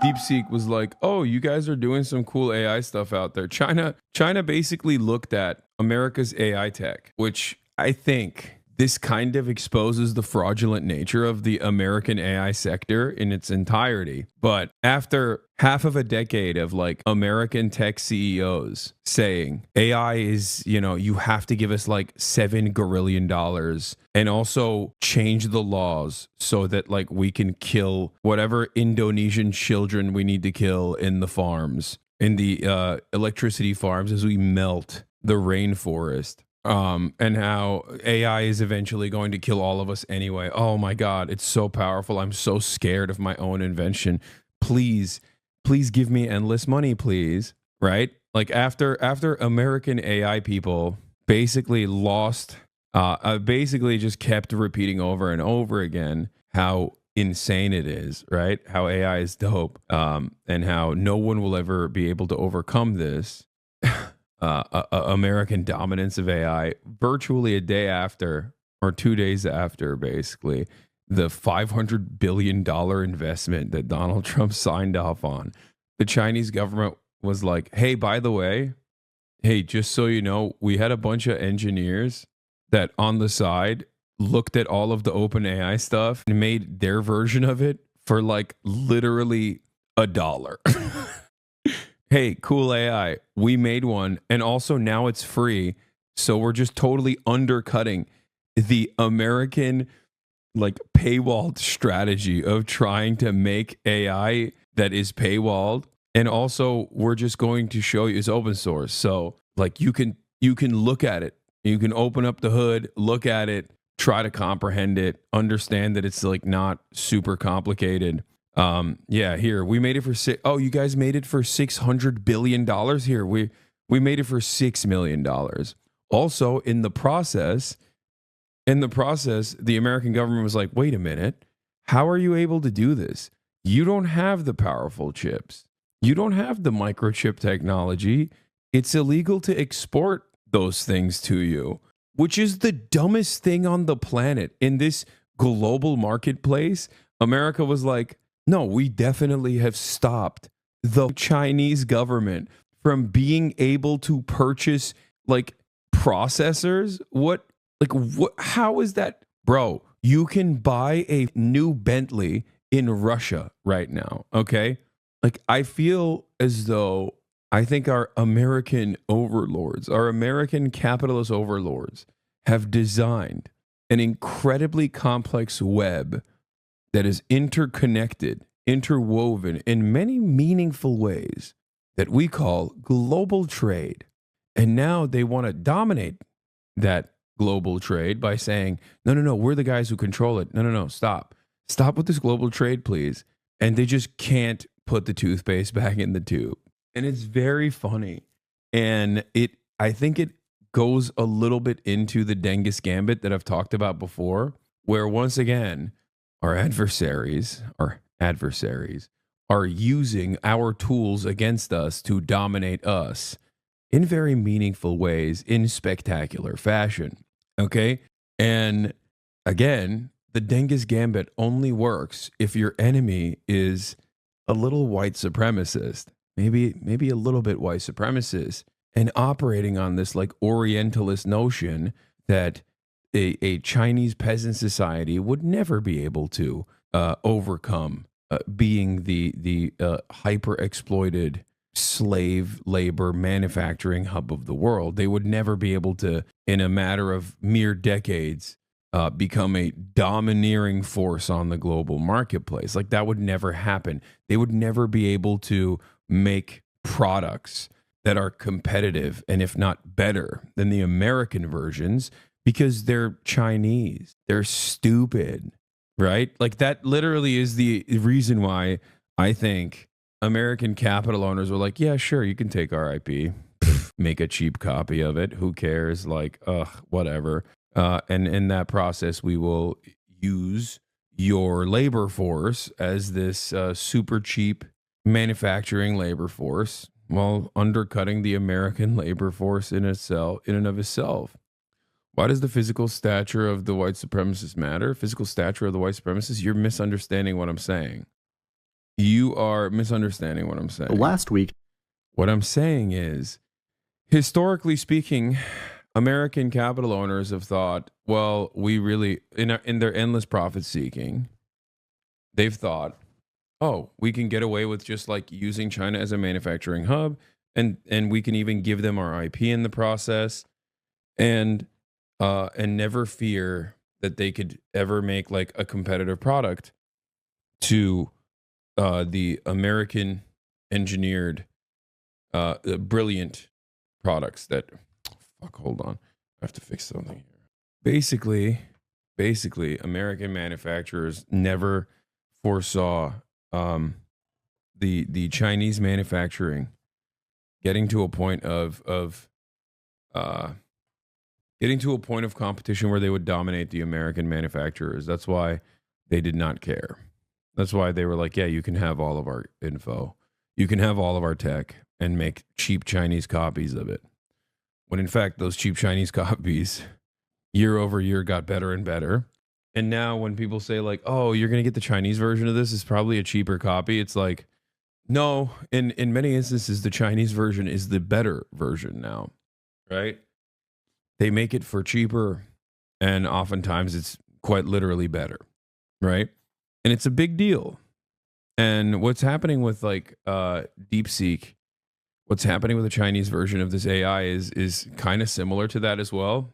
DeepSeek was like, "Oh, you guys are doing some cool AI stuff out there." China basically looked at America's AI tech, which I think this kind of exposes the fraudulent nature of the American AI sector in its entirety. But after half of a decade of like American tech CEOs saying AI is, you have to give us like $7 gazillion and also change the laws so that like we can kill whatever Indonesian children we need to kill in the farms, in the electricity farms as we melt the rainforest. And how AI is eventually going to kill all of us anyway. Oh my God, it's so powerful. I'm so scared of my own invention. Please, please give me endless money, please. Right? Like after American AI people basically lost, basically just kept repeating over and over again how insane it is, right? How AI is dope, and how no one will ever be able to overcome this. American dominance of AI virtually a day after or 2 days after basically the $500 billion investment that Donald Trump signed off on. The Chinese government was like, hey, by the way, hey, just so you know, we had a bunch of engineers that on the side looked at all of the open AI stuff and made their version of it for like literally $1. Hey, cool AI. We made one. And also now it's free. So we're just totally undercutting the American like paywalled strategy of trying to make AI that is paywalled. And also we're just going to show you it's open source. So like you can look at it. You can open up the hood, look at it, try to comprehend it, understand that it's like not super complicated. Yeah, here we made it for you guys made it for $600 billion. Here we made it for $6 million. Also, in the process, the American government was like, wait a minute, how are you able to do this? You don't have the powerful chips. You don't have the microchip technology. It's illegal to export those things to you, which is the dumbest thing on the planet. In this global marketplace, America was like, no, we definitely have stopped the Chinese government from being able to purchase like processors. How is that? Bro, you can buy a new Bentley in Russia right now. Okay. Like I feel as though I think our American overlords, our American capitalist overlords have designed an incredibly complex web that is interconnected, interwoven in many meaningful ways that we call global trade. And now they want to dominate that global trade by saying, no, we're the guys who control it. No, stop. Stop with this global trade, please. And they just can't put the toothpaste back in the tube. And it's very funny. And I think it goes a little bit into the Dengus Gambit that I've talked about before, where once again, our adversaries are using our tools against us to dominate us in very meaningful ways, in spectacular fashion. Okay? And again, the Dengus Gambit only works if your enemy is a little white supremacist, maybe a little bit white supremacist, and operating on this like Orientalist notion that a Chinese peasant society would never be able to overcome being the hyper exploited slave labor manufacturing hub of the world. They would never be able to, in a matter of mere decades, become a domineering force on the global marketplace. Like that would never happen. They would never be able to make products that are competitive and if not better than the American versions, because they're Chinese. They're stupid, right? Like that literally is the reason why I think American capital owners were like, yeah, sure, you can take our IP, make a cheap copy of it. Who cares? Like, whatever. And in that process, we will use your labor force as this super cheap manufacturing labor force while undercutting the American labor force in and of itself. Why does the physical stature of the white supremacist matter? Physical stature of the white supremacist? You're misunderstanding what I'm saying. You are misunderstanding what I'm saying. Last week, What I'm saying is, historically speaking, American capital owners have thought, well, we really, in their endless profit seeking, they've thought, oh, we can get away with just like using China as a manufacturing hub, and we can even give them our IP in the process, and never fear that they could ever make like a competitive product to the American engineered, brilliant products that. Fuck, hold on. I have to fix something here. Basically, American manufacturers never foresaw the Chinese manufacturing getting to a point of competition where they would dominate the American manufacturers. That's why they did not care. That's why they were like, yeah, you can have all of our info. You can have all of our tech and make cheap Chinese copies of it. When in fact, those cheap Chinese copies year over year got better and better. And now when people say like, oh, you're going to get the Chinese version of this, is probably a cheaper copy. It's like, no, in many instances, the Chinese version is the better version now, right? They make it for cheaper, and oftentimes it's quite literally better, right? And it's a big deal. And what's happening with like DeepSeek, what's happening with the Chinese version of this AI is kind of similar to that as well.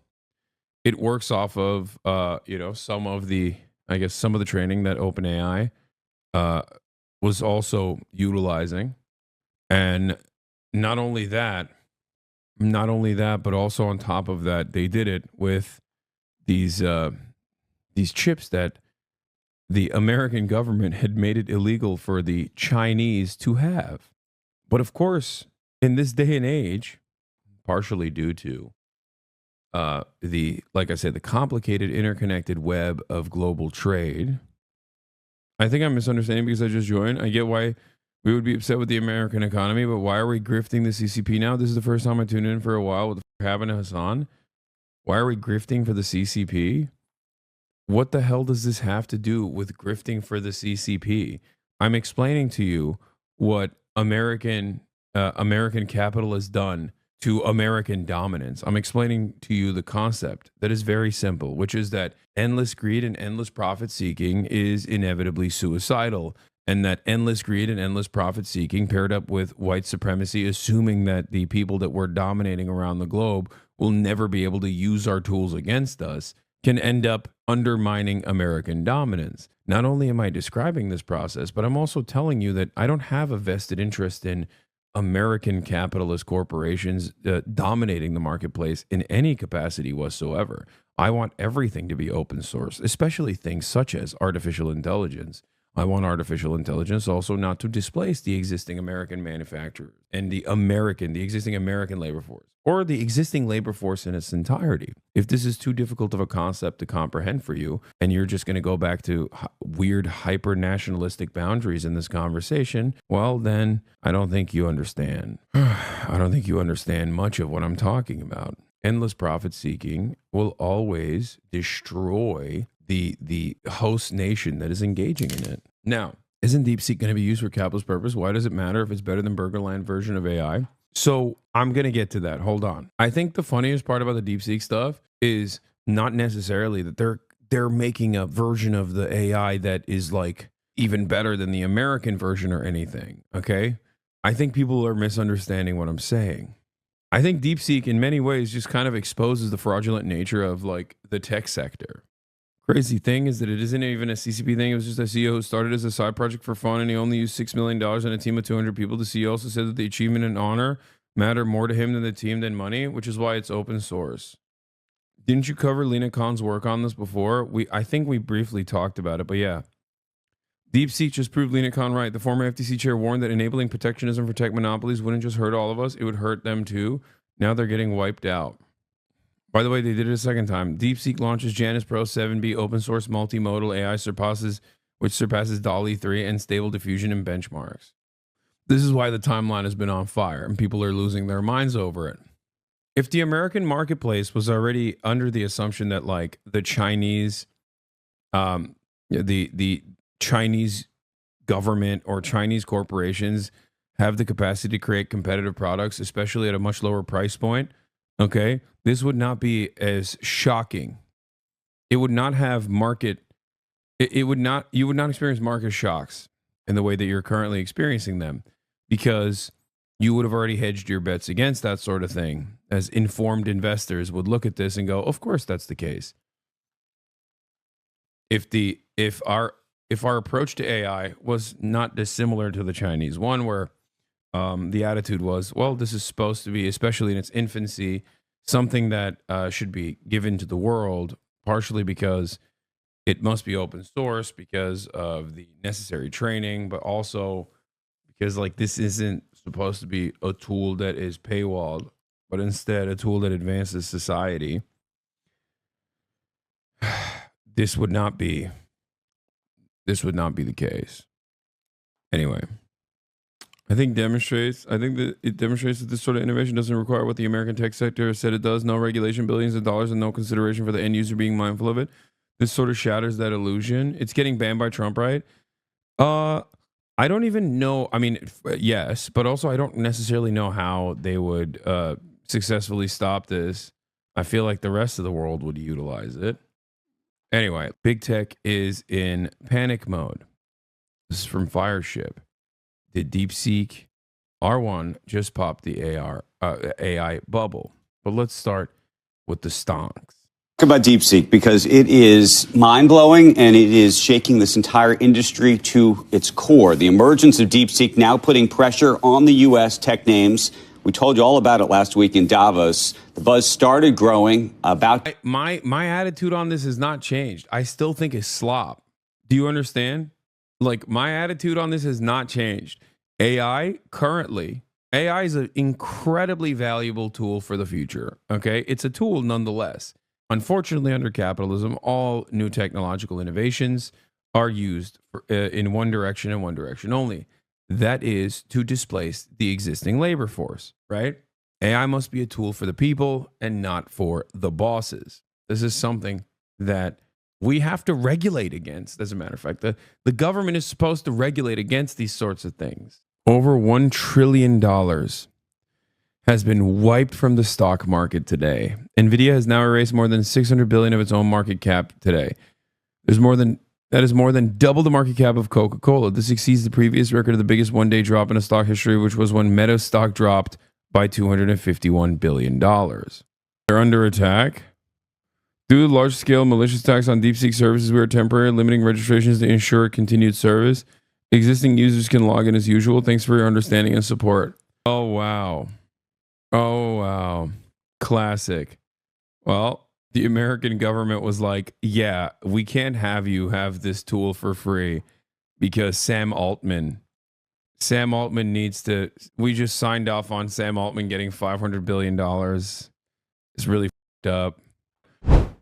It works off of some of the training that OpenAI was also utilizing, and not only that, but also on top of that, they did it with these chips that the American government had made it illegal for the Chinese to have. But of course, in this day and age, partially due to the complicated interconnected web of global trade. I think I'm misunderstanding because I just joined. I get why we would be upset with the American economy, but why are we grifting the CCP now? This is the first time I tuned in for a while with having Hassan. Why are we grifting for the CCP? What the hell does this have to do with grifting for the CCP? I'm explaining to you what American capital has done to American dominance. I'm explaining to you the concept that is very simple, which is that endless greed and endless profit seeking is inevitably suicidal. And that endless greed and endless profit seeking paired up with white supremacy, assuming that the people that we're dominating around the globe will never be able to use our tools against us, can end up undermining American dominance. Not only am I describing this process, but I'm also telling you that I don't have a vested interest in American capitalist corporations dominating the marketplace in any capacity whatsoever. I want everything to be open source, especially things such as artificial intelligence. I want artificial intelligence also not to displace the existing American manufacturers and the existing American labor force, or the existing labor force in its entirety. If this is too difficult of a concept to comprehend for you, and you're just going to go back to weird hyper-nationalistic boundaries in this conversation, well, then I don't think you understand. I don't think you understand much of what I'm talking about. Endless profit seeking will always destroy the host nation that is engaging in it. Now, isn't DeepSeek going to be used for capitalist purpose? Why does it matter if it's better than Burgerland version of AI? So I'm going to get to that. Hold on. I think the funniest part about the DeepSeek stuff is not necessarily that they're making a version of the AI that is like even better than the American version or anything. Okay. I think people are misunderstanding what I'm saying. I think DeepSeek in many ways just kind of exposes the fraudulent nature of like the tech sector. Crazy thing is that it isn't even a CCP thing. It was just a CEO who started as a side project for fun, and he only used $6 million and a team of 200 people. The CEO also said that the achievement and honor matter more to him than the team than money, which is why it's open source. Didn't you cover Lena Khan's work on this before? I think we briefly talked about it, but yeah. DeepSeek just proved Lena Khan right. The former FTC chair warned that enabling protectionism for tech monopolies wouldn't just hurt all of us, it would hurt them too. Now they're getting wiped out. By the way, they did it a second time. DeepSeek launches Janus Pro 7B open source multimodal AI which surpasses DALL-E 3 and Stable Diffusion in benchmarks. This is why the timeline has been on fire and people are losing their minds over it. If the American marketplace was already under the assumption that like the Chinese government or Chinese corporations have the capacity to create competitive products, especially at a much lower price point, okay, this would not be as shocking. It would not have market, it would not, you would not experience market shocks in the way that you're currently experiencing them, because you would have already hedged your bets against that sort of thing. As informed investors would look at this and go, of course that's the case. If our approach to AI was not dissimilar to the Chinese one, where the attitude was, well, this is supposed to be, especially in its infancy, something that should be given to the world, partially because it must be open source because of the necessary training, but also because like this isn't supposed to be a tool that is paywalled, but instead a tool that advances society. This would not be the case. Anyway, I think that it demonstrates that this sort of innovation doesn't require what the American tech sector said it does: no regulation, billions of dollars, and no consideration for the end user being mindful of it. This sort of shatters that illusion. It's getting banned by Trump, right? I don't even know. I mean, yes, but also I don't necessarily know how they would successfully stop this. I feel like the rest of the world would utilize it. Anyway, big tech is in panic mode. This is from Fireship. Did DeepSeek R1 just pop the AI bubble? But let's start with the stonks. Talk about DeepSeek, because it is mind-blowing and it is shaking this entire industry to its core. The emergence of DeepSeek now putting pressure on the U.S. tech names. We told you all about it last week in Davos. The buzz started growing about... My attitude on this has not changed. I still think it's slop. Do you understand? Like, my attitude on this has not changed. AI is an incredibly valuable tool for the future. Okay? It's a tool nonetheless. Unfortunately, under capitalism, all new technological innovations are used in one direction and one direction only. That is to displace the existing labor force, right? AI must be a tool for the people and not for the bosses. This is something that we have to regulate against. As a matter of fact, the government is supposed to regulate against these sorts of things. Over $1 trillion has been wiped from the stock market today. Nvidia has now erased more than $600 billion of its own market cap today. That is more than double the market cap of Coca-Cola. This exceeds the previous record of the biggest one-day drop in a stock history, which was when Meta stock dropped by $251 billion. They're under attack. Due to large-scale malicious attacks on DeepSeek services, we are temporarily limiting registrations to ensure continued service. Existing users can log in as usual. Thanks for your understanding and support. Oh, wow. Oh, wow. Classic. Well, the American government was like, yeah, we can't have you have this tool for free because Sam Altman needs to, we just signed off on Sam Altman getting $500 billion. It's really fucked up.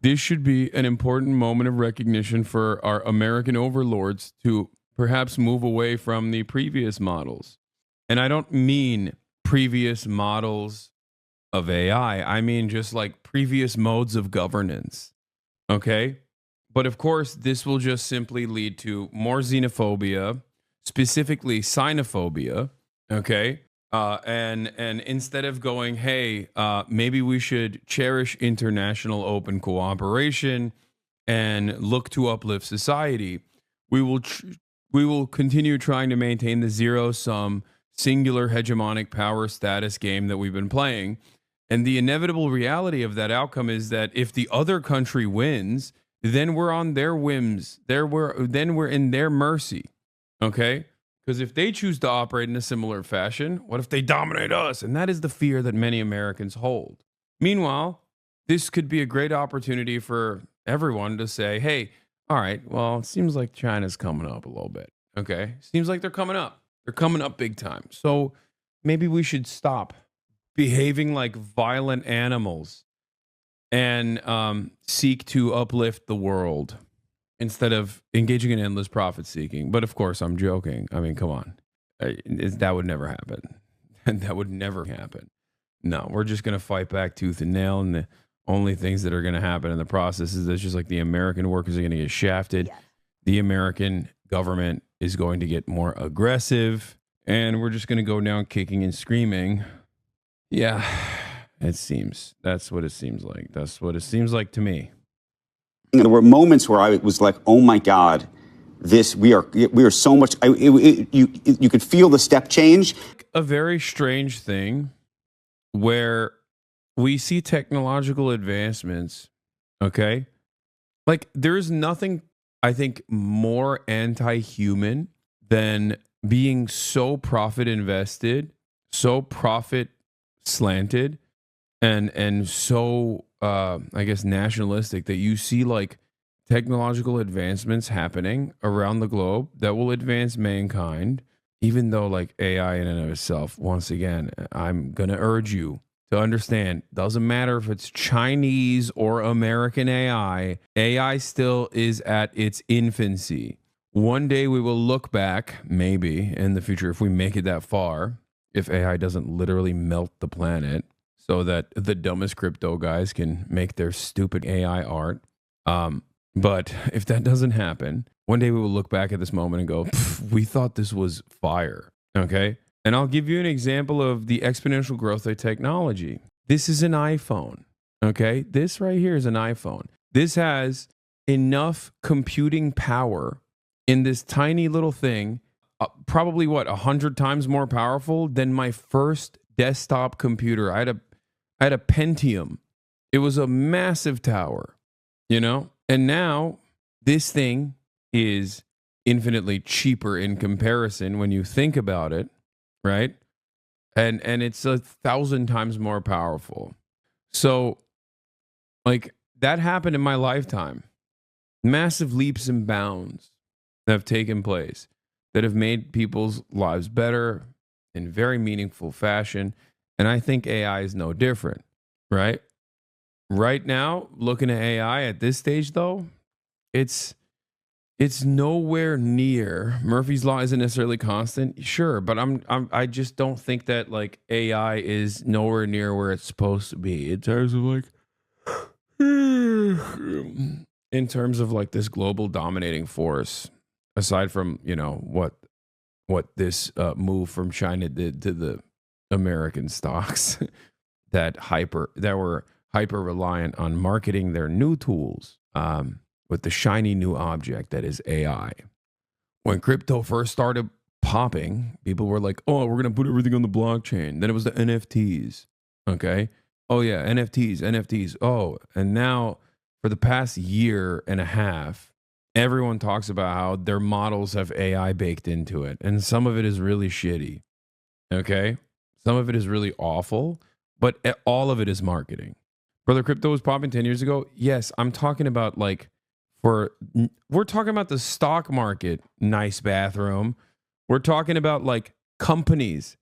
This should be an important moment of recognition for our American overlords to perhaps move away from the previous models. And I don't mean previous models of AI. I mean just like previous modes of governance. Okay? But of course, this will just simply lead to more xenophobia, specifically xenophobia. Okay? And instead of going, hey, maybe we should cherish international open cooperation and look to uplift society, we will continue trying to maintain the zero-sum singular hegemonic power status game that we've been playing. And the inevitable reality of that outcome is that if the other country wins, then we're on their whims. Then we're in their mercy. Okay? Because if they choose to operate in a similar fashion, what if they dominate us? And that is the fear that many Americans hold. Meanwhile, this could be a great opportunity for everyone to say, hey, all right, well, it seems like China's coming up a little bit. Okay? Seems like they're coming up. They're coming up big time. So maybe we should stop behaving like violent animals and seek to uplift the world instead of engaging in endless profit seeking. But of course, I'm joking. I mean, come on. That would never happen. That would never happen. No, we're just going to fight back tooth and nail. And the only things that are going to happen in the process is that just like the American workers are going to get shafted. Yes. The American government is going to get more aggressive, and we're just going to go down kicking and screaming. Yeah, that's what it seems like. That's what it seems like to me. There were moments where I was like, oh my God, we are so much, you could feel the step change. A very strange thing where we see technological advancements, okay? Like, there's nothing, I think, more anti-human than being so profit invested, so profit slanted, and so I guess nationalistic that you see like technological advancements happening around the globe that will advance mankind, even though like AI in and of itself, once again, I'm gonna urge you to understand, doesn't matter if it's Chinese or American AI still is at its infancy. One day we will look back, maybe in the future, if we make it that far, if AI doesn't literally melt the planet so that the dumbest crypto guys can make their stupid AI art. But if that doesn't happen, one day we will look back at this moment and go, we thought this was fire. Okay. And I'll give you an example of the exponential growth of technology. This is an iPhone. Okay. This right here is an iPhone. This has enough computing power in this tiny little thing, probably 100 times more powerful than my first desktop computer. I had a Pentium. It was a massive tower, you know? And now this thing is infinitely cheaper in comparison when you think about it, right? And it's 1,000 times more powerful. So like that happened in my lifetime. Massive leaps and bounds that have taken place that have made people's lives better in very meaningful fashion. And I think AI is no different, right? Right now, looking at AI at this stage, though, it's nowhere near. Murphy's Law isn't necessarily constant, sure, but I just don't think that like AI is nowhere near where it's supposed to be in terms of like in terms of like this global dominating force. Aside from what this move from China did to the American stocks that were hyper reliant on marketing their new tools with the shiny new object that is AI. When crypto first started popping, people were like, "Oh, we're gonna put everything on the blockchain." Then it was the NFTs. Okay. Oh yeah, NFTs. Oh, and now for the past year and a half, everyone talks about how their models have AI baked into it. And some of it is really shitty. Okay. Some of it is really awful, but all of it is marketing. Brother, crypto was popping 10 years ago. Yes, I'm talking about like we're talking about the stock market, nice bathroom. We're talking about like companies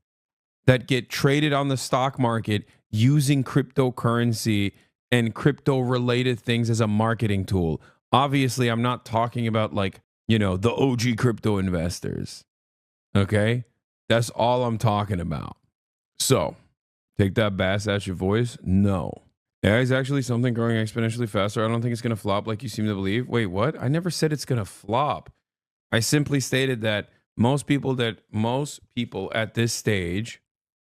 that get traded on the stock market using cryptocurrency and crypto related things as a marketing tool. Obviously, I'm not talking about like, the OG crypto investors. Okay? That's all I'm talking about. So, take that bass at your voice. No. AI is actually something growing exponentially faster. I don't think it's going to flop like you seem to believe. Wait, what? I never said it's going to flop. I simply stated that most people at this stage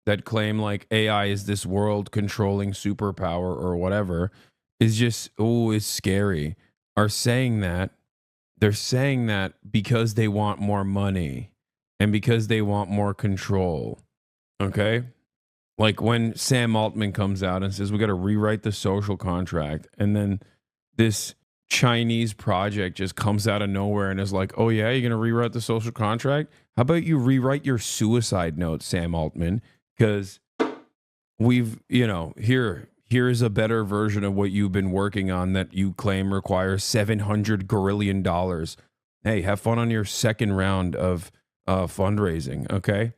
that claim like AI is this world controlling superpower or whatever is just, it's scary, are saying that. They're saying that because they want more money and because they want more control. Okay? Like when Sam Altman comes out and says, we got to rewrite the social contract. And then this Chinese project just comes out of nowhere and is like, oh, yeah, you're going to rewrite the social contract? How about you rewrite your suicide note, Sam Altman? Because we've, here is a better version of what you've been working on that you claim requires $700 grillion. Hey, have fun on your second round of fundraising, okay?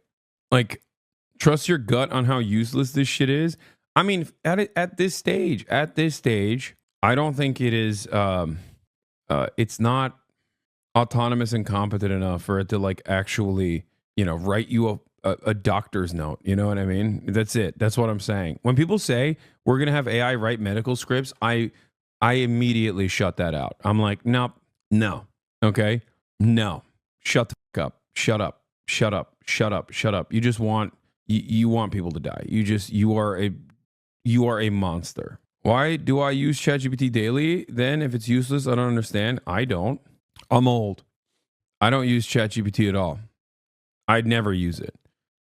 Like, trust your gut on how useless this shit is. I mean, at this stage, I don't think it is. It's not autonomous and competent enough for it to like actually, write you a doctor's note. You know what I mean? That's it. That's what I'm saying. When people say we're gonna have AI write medical scripts, I immediately shut that out. I'm like, nope, no, okay, no, shut the fuck shut up, shut up, shut up, shut up. You just want you want people to die. You are a monster. Why do I use ChatGPT daily? Then if it's useless, I don't understand. I don't. I'm old. I don't use ChatGPT at all. I'd never use it.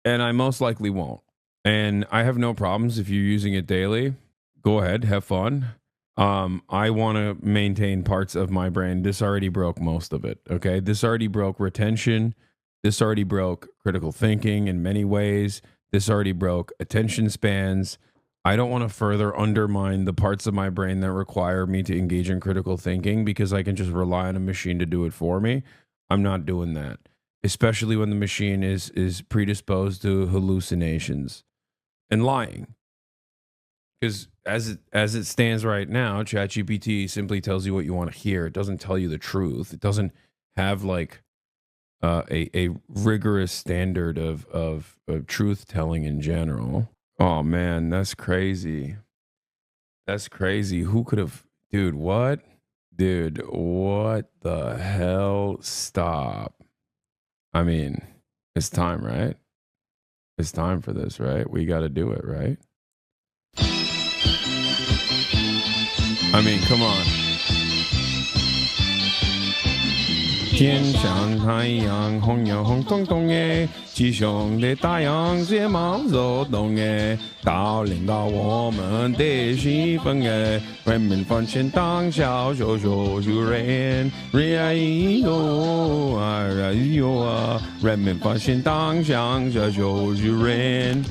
And I most likely won't. And I have no problems if you're using it daily. Go ahead, have fun. I want to maintain parts of my brain. This already broke most of it. Okay. This already broke retention. This already broke critical thinking in many ways. This already broke attention spans. I don't want to further undermine the parts of my brain that require me to engage in critical thinking because I can just rely on a machine to do it for me. I'm not doing that, especially when the machine is predisposed to hallucinations and lying. Because as it stands right now, ChatGPT simply tells you what you want to hear. It doesn't tell you the truth. It doesn't have like a rigorous standard of truth telling in general. Oh man, that's crazy. That's crazy. Who could have, dude, what? Dude, what the hell? Stop. I mean, it's time, right? It's time for this, right? We got to do it, right? I mean, come on. 天上太阳红呀红彤彤耶，吉祥的太阳睫毛走动耶，到领导我们的气氛耶，人民放心当小小小主人，哎呦啊，人民放心当小小小主人。